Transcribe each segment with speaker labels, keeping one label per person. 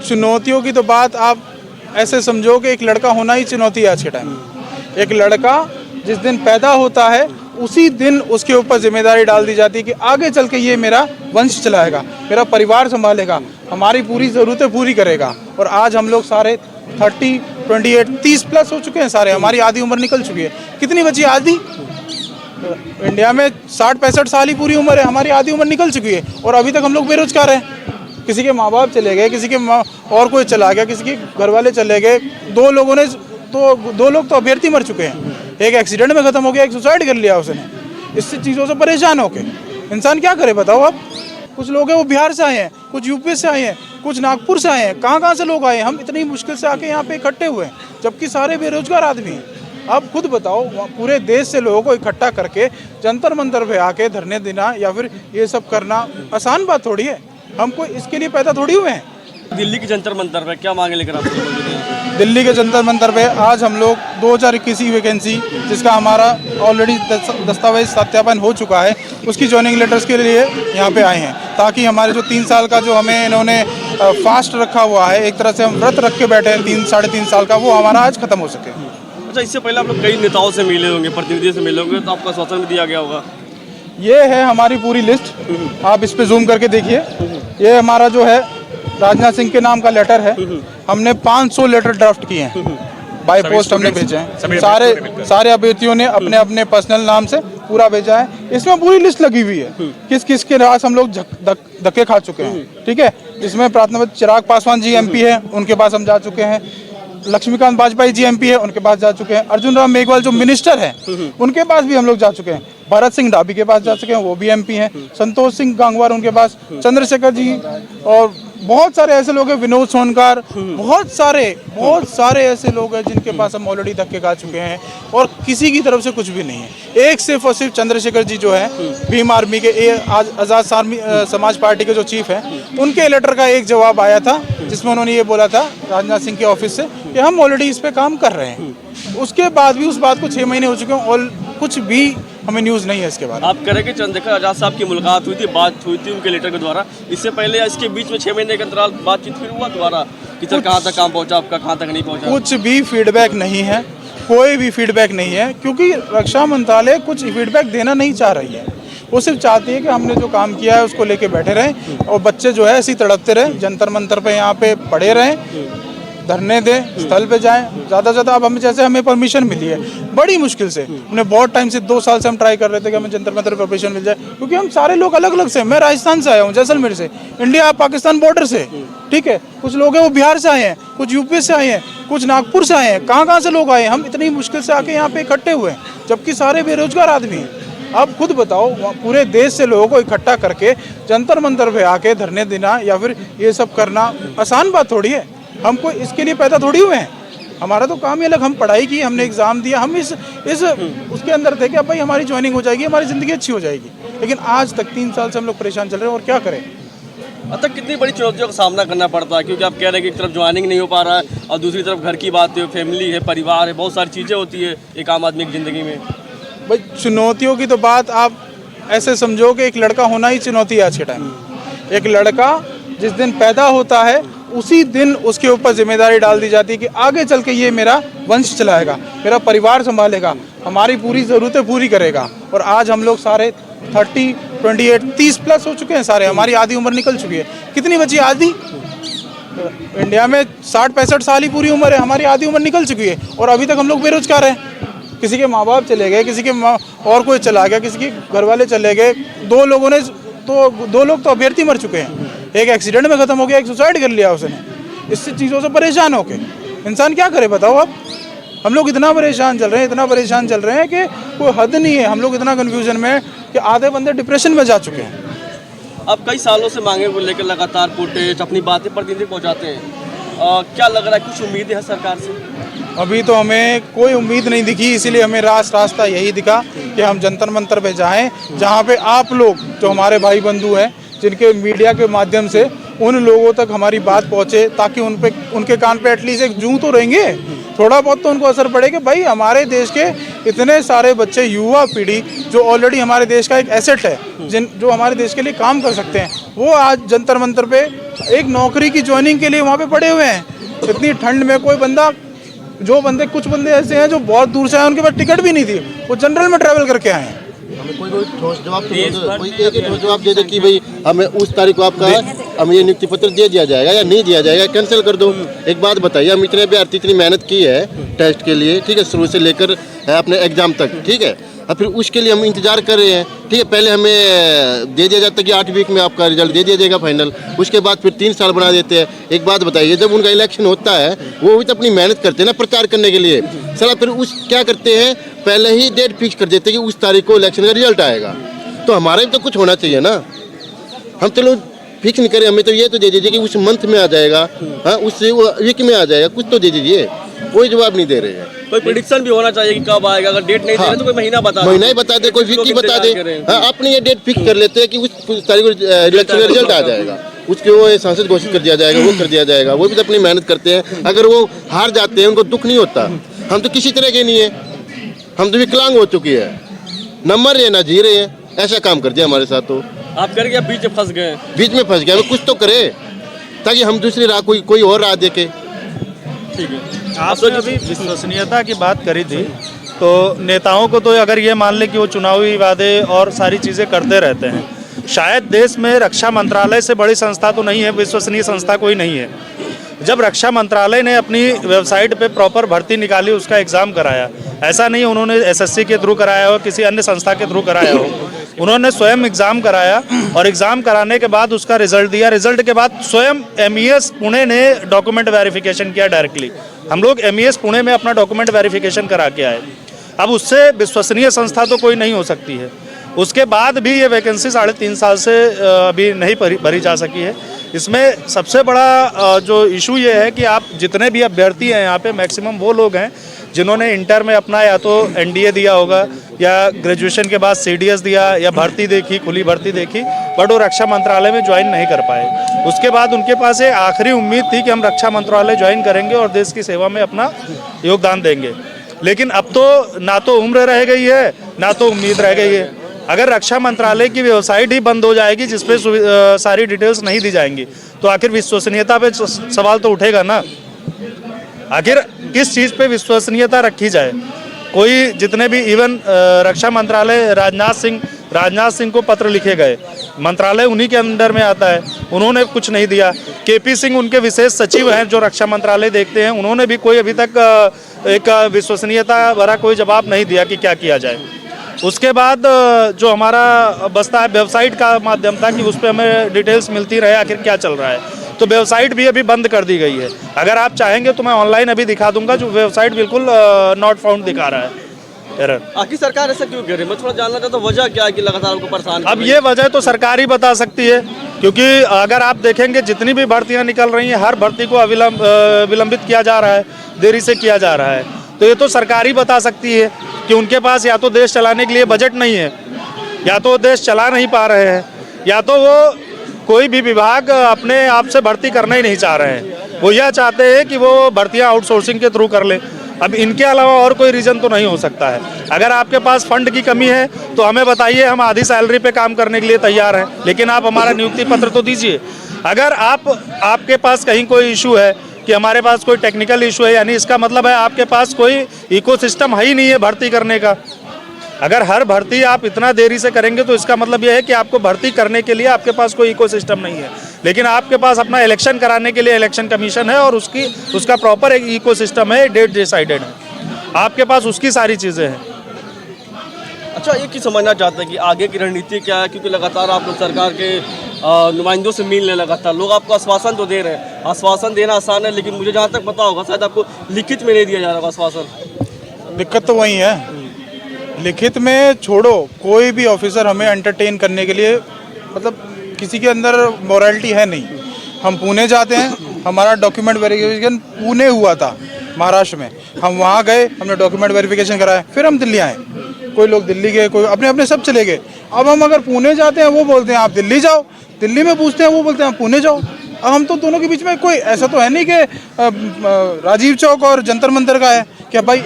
Speaker 1: चुनौतियों की तो बात आप ऐसे समझो कि एक लड़का होना ही चुनौती है आज के टाइम। एक लड़का जिस दिन पैदा होता है उसी दिन उसके ऊपर जिम्मेदारी डाल दी जाती है कि आगे चल के ये मेरा वंश चलाएगा, मेरा परिवार संभालेगा, हमारी पूरी ज़रूरतें पूरी करेगा। और आज हम लोग सारे 30, 28, 30 प्लस हो चुके हैं सारे, हमारी आधी उम्र निकल चुकी है। कितनी बची आधी? इंडिया में 60-65 साल ही पूरी उम्र है, हमारी आधी उम्र निकल चुकी है और अभी तक हम लोग बेरोजगार हैं। किसी के माँ बाप चले गए, किसी के और कोई चला गया, किसी के घर वाले चले गए। दो लोग तो अभ्यर्थी मर चुके हैं। एक एक्सीडेंट में ख़त्म हो गया, एक सुसाइड कर लिया उसने। इससे चीज़ों से परेशान होके इंसान क्या करे बताओ आप। कुछ लोग हैं वो बिहार से आए हैं, कुछ यूपी से आए हैं, कुछ नागपुर से आए हैं, कहाँ से लोग आए हैं। हम इतनी मुश्किल से आके यहाँ पे इकट्ठे हुए हैं जबकि सारे बेरोजगार आदमी हैं। आप खुद बताओ, पूरे देश से लोगों को इकट्ठा करके जंतर मंतर पे आके धरने देना या फिर ये सब करना आसान बात थोड़ी है। हम कोई इसके लिए पैदा थोड़ी हुए हैं।
Speaker 2: दिल्ली के जंतर मंतर पे क्या मांगे लेकर आप?
Speaker 1: दिल्ली के जंतर मंतर पे आज हम लोग 2021 की वैकेंसी, जिसका हमारा ऑलरेडी दस्तावेज सत्यापन हो चुका है, उसकी ज्वाइनिंग लेटर्स के लिए यहाँ पे आए हैं ताकि हमारे जो 3 साल का जो हमें इन्होंने फास्ट रखा हुआ है, एक तरह से हम व्रत रख के बैठे हैं 3-3.5 साल का, वो हमारा आज खत्म हो सके।
Speaker 2: अच्छा, इससे पहले आप लोग कई नेताओं से मिले होंगे, प्रतिनिधियों से मिले होंगे, तो आपको आश्वासन भी दिया गया होगा?
Speaker 1: ये है हमारी पूरी लिस्ट, आप इस पे जूम करके देखिए। ये हमारा जो है राजनाथ सिंह के नाम का लेटर है। हमने 500 लेटर ड्राफ्ट किए हैं, बाय पोस्ट हमने भेजे हैं। सारे अभ्यर्थियों ने अपने अपने पर्सनल नाम से पूरा भेजा है। इसमें पूरी लिस्ट लगी हुई है किस किस के राज हम लोग धक्के खा चुके हैं, ठीक है। जिसमें प्राथमिक चिराग पासवान जी एमपी है, उनके पास हम जा चुके हैं। लक्ष्मीकांत वाजपेयी जी एमपी है, उनके पास जा चुके हैं। अर्जुन राम मेघवाल जो मिनिस्टर हैं, उनके पास भी हम लोग जा चुके हैं। भरत सिंह डाबी के पास जा चुके हैं, वो भी एमपी हैं। संतोष सिंह गंगवार उनके पास, चंद्रशेखर जी, और बहुत सारे ऐसे लोग हैं, विनोद सोनकर, बहुत सारे ऐसे लोग हैं जिनके पास हम ऑलरेडी धक्के खा चुके हैं और किसी की तरफ से कुछ भी नहीं है। एक सिर्फ और सिर्फ चंद्रशेखर जी जो है भीम आर्मी के आज़ाद समाज पार्टी के जो चीफ हैं, उनके लेटर का एक जवाब आया था जिसमें उन्होंने ये बोला था राजनाथ सिंह के ऑफिस से कि हम ऑलरेडी इस पे काम कर रहे हैं। उसके बाद भी उस बात को 6 महीने हो चुके हैं और कुछ भी हमें न्यूज़ नहीं है इसके बाद।
Speaker 2: आप कह रहे कि चंद्रशेखर आज़ाद साहब की मुलाकात हुई थी, बात हुई थी उनके लेटर के द्वारा, इससे पहले या इसके बीच में 6 महीने के अंतराल बातचीत फिर हुआ दोबारा कि सर कहाँ तक काम पहुँचा आपका, कहाँ तक नहीं पहुँचा?
Speaker 1: कुछ भी फीडबैक नहीं है, कोई भी फीडबैक नहीं है, क्योंकि रक्षा मंत्रालय कुछ फीडबैक देना नहीं चाह रही है। वो सिर्फ चाहती है कि हमने जो काम किया है उसको लेके बैठे रहें और बच्चे जो है ऐसे ही तड़पते रहें, जंतर मंतर पे यहाँ पे पड़े रहें, धरने दें, स्थल पे जाएं। ज़्यादा से ज़्यादा अब हमें परमिशन मिली है बड़ी मुश्किल से। हमने बहुत टाइम से 2 साल से हम ट्राई कर रहे थे कि हमें जंतर मंतर पर परमिशन मिल जाए, क्योंकि हम सारे लोग अलग अलग से। मैं राजस्थान से आया हूँ, जैसलमेर से, इंडिया पाकिस्तान बॉर्डर से, ठीक है। कुछ लोग हैं वो बिहार से आए हैं, कुछ यूपी से आए हैं, कुछ नागपुर से आए हैं, कहाँ से लोग आए हैं। हम इतनी मुश्किल से आके यहाँ पे इकट्ठे हुए हैं जबकि सारे बेरोजगार आदमी हैं। आप खुद बताओ, पूरे देश से लोगों को इकट्ठा करके जंतर मंतर पे आके धरने देना या फिर ये सब करना आसान बात थोड़ी है। हम कोई इसके लिए पैदा थोड़ी हुए हैं। हमारा तो काम ही अलग, हम पढ़ाई की, हमने एग्ज़ाम दिया, हम इस उसके अंदर थे कि अब भाई हमारी ज्वाइनिंग हो जाएगी, हमारी ज़िंदगी अच्छी हो जाएगी। लेकिन आज तक 3 साल से हम लोग परेशान चल रहे हैं और क्या करें।
Speaker 2: अब तक कितनी बड़ी चुनौतियों का सामना करना पड़ता है, क्योंकि आप कह रहे हैं कि एक तरफ ज्वाइनिंग नहीं हो पा रहा है और दूसरी तरफ घर की बात है, फैमिली है, परिवार है, बहुत सारी चीज़ें होती है एक आम आदमी की ज़िंदगी में।
Speaker 1: भाई चुनौतियों की तो बात आप ऐसे समझो कि एक लड़का होना ही चुनौती है आज के टाइम। एक लड़का जिस दिन पैदा होता है उसी दिन उसके ऊपर जिम्मेदारी डाल दी जाती है कि आगे चल के ये मेरा वंश चलाएगा, मेरा परिवार संभालेगा, हमारी पूरी ज़रूरतें पूरी करेगा। और आज हम लोग सारे 30, 28, 30 प्लस हो चुके हैं सारे, हमारी आधी उम्र निकल चुकी है। कितनी बची आधी? इंडिया में 60-65 साल ही पूरी उम्र है, हमारी आधी उम्र निकल चुकी है और अभी तक हम लोग बेरोजगार हैं। किसी के माँ बाप चले गए, किसी के और कोई चला गया, किसी के घर वाले चले गए। दो लोग तो अभ्यर्थी मर चुके हैं। एक एक्सीडेंट में ख़त्म हो गया, एक सुसाइड कर लिया उसने। इससे चीज़ों से परेशान होके इंसान क्या करे बताओ आप। हम लोग इतना परेशान चल रहे हैं कि कोई हद नहीं है। हम लोग इतना कन्फ्यूजन में हैं कि आधे बंदे डिप्रेशन में जा चुके हैं।
Speaker 2: अब कई सालों से मांगे को लेकर लगातार प्रोटेस्ट, अपनी बातें प्रतिनिधि पहुँचाते हैं, क्या लग रहा है, कुछ उम्मीद है सरकार से?
Speaker 1: अभी तो हमें कोई उम्मीद नहीं दिखी, इसीलिए हमें रास्ता यही दिखा कि हम जंतर मंतर पे जाएं, जहां पे आप लोग जो हमारे भाई बंधु हैं, जिनके मीडिया के माध्यम से उन लोगों तक हमारी बात पहुंचे, ताकि उनके कान पे एटलीस्ट एक जूं तो रहेंगे थोड़ा बहुत तो उनको असर पड़े कि भाई हमारे देश के इतने सारे बच्चे, युवा पीढ़ी जो ऑलरेडी हमारे देश का एक एसेट है, जो हमारे देश के लिए काम कर सकते हैं, वो आज जंतर मंतर पे एक नौकरी की ज्वाइनिंग के लिए वहाँ पे पड़े हुए हैं। इतनी ठंड में कोई बंदा, कुछ बंदे ऐसे हैं जो बहुत दूर से आए, उनके पास टिकट भी नहीं थी, वो जनरल में ट्रैवल करके आए हैं।
Speaker 3: कोई ठोस जवाब तो कोई एक ही ठोस जवाब दे दे कि भाई हमें उस तारीख को आपका हमें ये नियुक्ति पत्र दे दिया जाएगा या नहीं दिया जाएगा, कैंसिल कर दो। एक बात बताइए, हम इतने अभ्यर्थी इतनी मेहनत की है टेस्ट के लिए, ठीक है, शुरू से लेकर अपने एग्जाम तक, ठीक है, और फिर उसके लिए हम इंतजार कर रहे हैं, ठीक है। पहले हमें दे दिया जाता है कि 8 वीक में आपका रिजल्ट दे दिया जाएगा फाइनल, उसके बाद फिर 3 साल बना देते हैं। एक बात बताइए, जब उनका इलेक्शन होता है वो भी तो अपनी मेहनत करते हैं ना प्रचार करने के लिए, साला फिर उस क्या करते हैं, पहले ही डेट फिक्स कर देते हैं कि उस तारीख को इलेक्शन का रिजल्ट आएगा। तो हमारे भी तो कुछ होना चाहिए ना, हम तो लोग फिक्स नहीं करें, हमें तो ये तो दे दीजिए कि उस मंथ में आ जाएगा, हाँ उस वीक में आ जाएगा, कुछ तो दे दीजिए। कोई जवाब नहीं दे रहे हैं।
Speaker 2: कोई प्रेडिक्शन भी होना चाहिए कि कब आएगा, अगर डेट नहीं दे रहे तो कोई महीना बता दे,
Speaker 3: महीना ही बता दे, कोई वीक ही बता दे। हाँ, अपनी ये डेट फिक्स कर लेते हैं कि उस तारीख को इलेक्शन का रिजल्ट आ जाएगा, उसके वो सांसद घोषित कर दिया जाएगा, वो कर दिया जाएगा। वो भी तो अपनी मेहनत करते हैं, अगर वो हार जाते हैं उनको दुख नहीं होता। हम तो किसी तरह के नहीं है, हम तो विकलांग हो चुकी है, न मर रहे ना जी रहे हैं, ऐसा काम कर दिया हमारे साथ। तो
Speaker 2: आप कर गया बीच में फंस गए,
Speaker 3: बीच में फंस गया, हमें कुछ तो करे ताकि हम दूसरी राह कोई और राह देखे।
Speaker 2: ठीक है।
Speaker 4: आपने अभी विश्वसनीयता की बात करी थी, तो नेताओं को तो अगर ये मान लें कि वो चुनावी वादे और सारी चीज़ें करते रहते हैं, शायद देश में रक्षा मंत्रालय से बड़ी संस्था तो नहीं है, विश्वसनीय संस्था कोई नहीं है। जब रक्षा मंत्रालय ने अपनी वेबसाइट पे प्रॉपर भर्ती निकाली, उसका एग्ज़ाम कराया, ऐसा नहीं उन्होंने एसएससी के थ्रू कराया हो, किसी अन्य संस्था के थ्रू कराया हो, उन्होंने स्वयं एग्ज़ाम कराया और एग्ज़ाम कराने के बाद उसका रिजल्ट दिया। रिजल्ट के बाद स्वयं MES पुणे ने डॉक्यूमेंट वेरिफिकेशन किया डायरेक्टली। हम लोग MES पुणे में अपना डॉक्यूमेंट वेरिफिकेशन करा के आए। अब उससे विश्वसनीय संस्था तो कोई नहीं हो सकती है। उसके बाद भी ये वैकेंसी 3.5 साल से अभी नहीं भरी जा सकी है। इसमें सबसे बड़ा जो इशू ये है कि आप जितने भी अभ्यर्थी हैं यहाँ पे, मैक्सिमम वो लोग हैं जिन्होंने इंटर में अपना या तो NDA दिया होगा या ग्रेजुएशन के बाद CDS दिया या भर्ती देखी, खुली भर्ती देखी, बट वो रक्षा मंत्रालय में ज्वाइन नहीं कर पाए। उसके बाद उनके पास एक आखिरी उम्मीद थी कि हम रक्षा मंत्रालय ज्वाइन करेंगे और देश की सेवा में अपना योगदान देंगे, लेकिन अब तो ना तो उम्र रह गई है ना तो उम्मीद रह गई है। अगर रक्षा मंत्रालय की वेबसाइट ही बंद हो जाएगी जिसपे सारी डिटेल्स नहीं दी जाएंगी, तो आखिर विश्वसनीयता पे सवाल तो उठेगा ना। आखिर किस चीज़ पे विश्वसनीयता रखी जाए? कोई जितने भी इवन रक्षा मंत्रालय राजनाथ सिंह को पत्र लिखे गए, मंत्रालय उन्हीं के अंडर में आता है, उन्होंने कुछ नहीं दिया। KP सिंह उनके विशेष सचिव हैं जो रक्षा मंत्रालय देखते हैं, उन्होंने भी कोई अभी तक एक विश्वसनीयता भरा कोई जवाब नहीं दिया कि क्या किया जाए। उसके बाद जो हमारा बसता है वेबसाइट का माध्यम था कि उस पर हमें डिटेल्स मिलती रहे आखिर क्या चल रहा है, तो वेबसाइट भी अभी बंद कर दी गई है। अगर आप चाहेंगे तो मैं ऑनलाइन अभी दिखा दूंगा, जो वेबसाइट बिल्कुल नॉट फाउंड दिखा रहा है, एरर।
Speaker 2: आखिर सरकार ऐसा क्यों कर रही है? मैं थोड़ा जानना चाहता हूँ वजह क्या है कि लगातार आपको परेशान कर
Speaker 4: अब
Speaker 2: रही
Speaker 4: ये वजह तो सरकार ही बता सकती है, क्योंकि अगर आप देखेंगे जितनी भी भर्तियां निकल रही हैं, हर भर्ती को विलंबित किया जा रहा है, देरी से किया जा रहा है। तो ये तो सरकार ही बता सकती है कि उनके पास या तो देश चलाने के लिए बजट नहीं है, या तो देश चला नहीं पा रहे हैं, या तो वो कोई भी विभाग अपने आप से भर्ती करना ही नहीं चाह रहे हैं। वो यह चाहते हैं कि वो भर्तियां आउटसोर्सिंग के थ्रू कर ले। अब इनके अलावा और कोई रीज़न तो नहीं हो सकता है। अगर आपके पास फंड की कमी है तो हमें बताइए, हम आधी सैलरी पे काम करने के लिए तैयार हैं, लेकिन आप हमारा नियुक्ति पत्र तो दीजिए। अगर आपके पास कहीं कोई इशू है कि हमारे पास कोई टेक्निकल इशू है, यानी इसका मतलब है आपके पास कोई इकोसिस्टम है ही नहीं है भर्ती करने का। अगर हर भर्ती आप इतना देरी से करेंगे तो इसका मतलब यह है कि आपको भर्ती करने के लिए आपके पास कोई इकोसिस्टम नहीं है। लेकिन आपके पास अपना इलेक्शन कराने के लिए इलेक्शन कमीशन है और उसका प्रॉपर एक इकोसिस्टम है, डेट डिसाइडेड है, आपके पास उसकी सारी चीज़ें हैं।
Speaker 2: अच्छा, एक ही समझना चाहते हैं कि आगे की रणनीति क्या है, क्योंकि लगातार आप लोग सरकार के नुमाइंदों से मिलने लगातार, लोग आपको आश्वासन तो दे रहे हैं। आश्वासन देना आसान है, लेकिन मुझे जहाँ तक पता होगा शायद आपको लिखित में नहीं दिया जा रहा आश्वासन।
Speaker 1: दिक्कत तो वही है, लिखित में छोड़ो, कोई भी ऑफिसर हमें एंटरटेन करने के लिए, मतलब किसी के अंदर मोरालिटी है नहीं। हम पुणे जाते हैं, हमारा डॉक्यूमेंट वेरिफिकेशन पुणे हुआ था महाराष्ट्र में, हम वहाँ गए, हमने डॉक्यूमेंट वेरिफिकेशन कराया, फिर हम दिल्ली आए। कोई लोग दिल्ली गए, कोई अपने अपने सब चले गए। अब हम अगर पुणे जाते हैं, वो बोलते हैं आप दिल्ली जाओ, दिल्ली में पूछते हैं वो बोलते हैं आप पुणे जाओ। अब हम तो दोनों के बीच में कोई ऐसा तो है नहीं कि राजीव चौक और जंतर मंतर का है कि भाई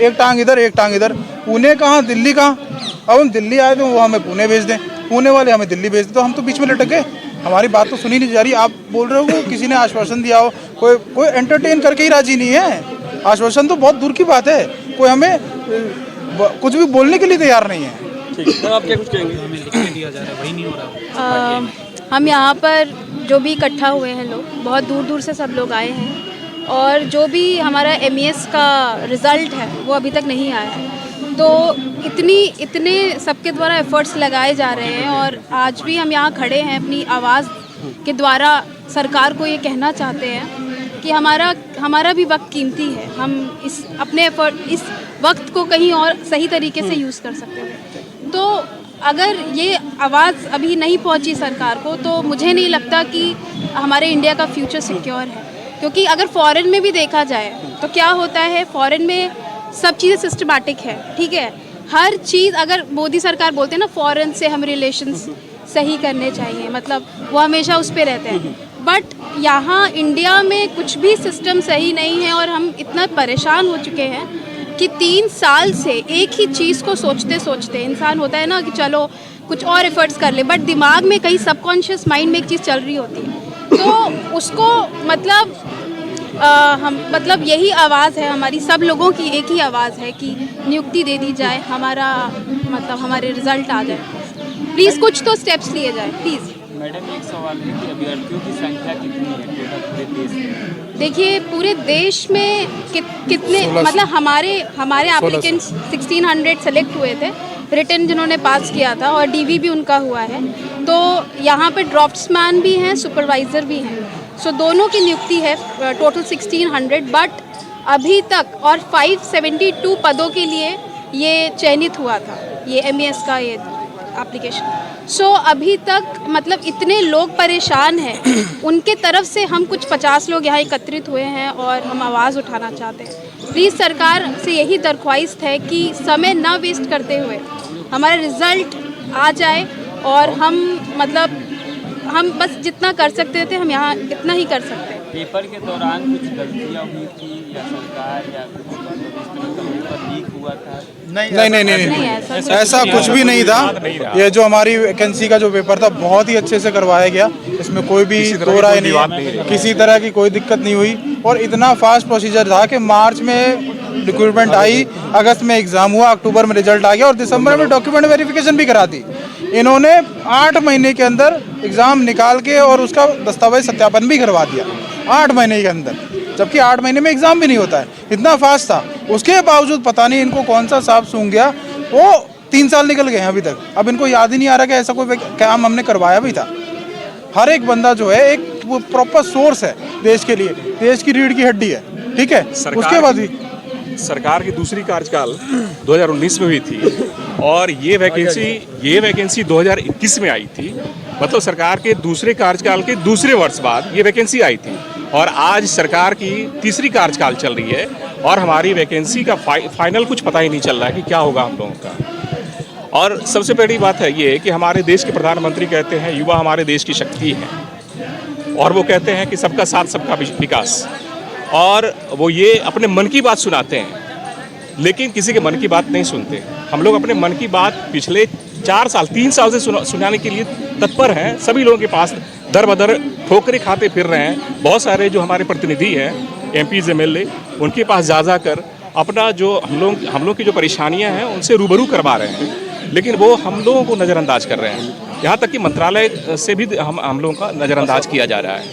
Speaker 1: एक टांग इधर एक टांग इधर। पुणे कहाँ, दिल्ली कहाँ? अब हम दिल्ली आए तो वो हमें पुणे भेज दें, पुणे वाले हमें दिल्ली भेज दें, तो हम तो बीच में लटक गए। हमारी बात तो सुनी नहीं जा रही। आप बोल रहे हो कि किसी ने आश्वासन दिया हो, कोई एंटरटेन करके ही राजी नहीं है। आश्वासन तो बहुत दूर की बात है, कोई हमें कुछ भी बोलने के लिए तैयार नहीं है।
Speaker 2: ठीक है, आप क्या कुछ कहेंगे?
Speaker 5: हम यहाँ पर जो भी इकट्ठा हुए हैं लोग, बहुत दूर दूर से सब लोग आए हैं और जो भी हमारा MES का रिज़ल्ट है वो अभी तक नहीं आया है। तो इतने सबके द्वारा एफर्ट्स लगाए जा रहे हैं और आज भी हम यहाँ खड़े हैं अपनी आवाज़ के द्वारा सरकार को ये कहना चाहते हैं कि हमारा भी वक्त कीमती है। हम इस वक्त को कहीं और सही तरीके से यूज़ कर सकते हैं। तो अगर ये आवाज़ अभी नहीं पहुंची सरकार को तो मुझे नहीं लगता कि हमारे इंडिया का फ्यूचर सिक्योर है। क्योंकि अगर फॉरेन में भी देखा जाए तो क्या होता है, फॉरेन में सब चीज़ें सिस्टमैटिक है, ठीक है। हर चीज़, अगर मोदी सरकार बोलते हैं ना फॉरेन से हम रिलेशंस सही करने चाहिए, मतलब वो हमेशा उस पर रहते हैं। बट यहाँ इंडिया में कुछ भी सिस्टम सही नहीं है और हम इतना परेशान हो चुके हैं कि 3 साल से एक ही चीज़ को सोचते सोचते इंसान होता है ना कि चलो कुछ और एफर्ट्स कर ले, बट दिमाग में कहीं सबकॉन्शियस माइंड में एक चीज़ चल रही होती है। तो उसको मतलब यही आवाज़ है हमारी, सब लोगों की एक ही आवाज़ है कि नियुक्ति दे दी जाए, हमारे रिजल्ट आ जाए। प्लीज़ कुछ तो स्टेप्स लिए जाए प्लीज़।
Speaker 6: मैडम, एक सवाल है कि अभ्यर्थियों की संख्या कितनी है टोटल पूरे देश में?
Speaker 5: देखिए पूरे देश में कितने, मतलब हमारे एप्लीकेंट्स 1600 सेलेक्ट हुए थे, रिटन जिन्होंने पास किया था और DV भी उनका हुआ है। तो यहाँ पे ड्राफ्ट्समैन भी हैं, सुपरवाइज़र भी हैं। सो दोनों की नियुक्ति है, टोटल 1600। बट अभी तक और 572 पदों के लिए ये चयनित हुआ था, ये MES का ये एप्लीकेशन। सो अभी तक मतलब इतने लोग परेशान हैं, उनके तरफ से हम कुछ 50 लोग यहाँ एकत्रित हुए हैं और हम आवाज़ उठाना चाहते हैं। प्लीज़ सरकार से यही दरख्वास्त है कि समय ना वेस्ट करते हुए हमारा रिज़ल्ट आ जाए और हम बस जितना कर सकते थे हम यहाँ इतना ही कर सकते हैं।
Speaker 6: पेपर के दौरान कुछ गलतियाँ हुई थी या सरकार या कुछ पेपर लीक हुआ था?
Speaker 1: नहीं, ऐसा कुछ भी नहीं था। ये जो हमारी वैकेंसी का जो पेपर था बहुत ही अच्छे से करवाया गया, इसमें कोई भी दो राय नहीं, किसी तरह की कोई दिक्कत नहीं हुई। और इतना फास्ट प्रोसीजर था कि मार्च में रिक्रूटमेंट आई, अगस्त में एग्ज़ाम हुआ, अक्टूबर में रिजल्ट आ गया और दिसंबर में डॉक्यूमेंट वेरिफिकेशन भी करा दी। इन्होंने 8 महीने के अंदर एग्ज़ाम निकाल के और उसका दस्तावेज सत्यापन भी करवा दिया 8 महीने के अंदर, जबकि 8 महीने में एग्ज़ाम भी नहीं होता है। इतना फास्ट था, उसके बावजूद पता नहीं इनको कौन सा सांप सूंघ गया, वो 3 साल निकल गए हैं अभी तक। अब इनको याद ही नहीं आ रहा कि ऐसा कोई काम हमने करवाया भी था। हर एक बंदा जो है एक वो प्रॉपर सोर्स है देश के लिए, देश की रीढ़ की हड्डी है, ठीक है। उसके बाद भी
Speaker 7: सरकार की दूसरी कार्यकाल 2019 में हुई थी और ये वैकेंसी 2021 में आई थी। मतलब सरकार के दूसरे कार्यकाल के दूसरे वर्ष बाद ये वैकेंसी आई थी और आज सरकार की तीसरी कार्यकाल चल रही है और हमारी वैकेंसी का फाइनल कुछ पता ही नहीं चल रहा है कि क्या होगा हम लोगों का। और सबसे बड़ी बात है ये कि हमारे देश के प्रधानमंत्री कहते हैं युवा हमारे देश की शक्ति है और वो कहते हैं कि सबका साथ सबका विकास, और वो ये अपने मन की बात सुनाते हैं लेकिन किसी के मन की बात नहीं सुनते। हम लोग अपने मन की बात पिछले 3 साल से सुनाने के लिए तत्पर हैं। सभी लोगों के पास दर बदर ठोकरें खाते फिर रहे हैं। बहुत सारे जो हमारे प्रतिनिधि हैं, MPs MLA, उनके पास जा कर अपना जो हम लोग की जो परेशानियां हैं उनसे रूबरू करवा रहे हैं, लेकिन वो हम लोगों को नज़रअंदाज कर रहे हैं। यहाँ तक कि मंत्रालय से भी हम लोगों का नज़रअंदाज किया जा रहा है।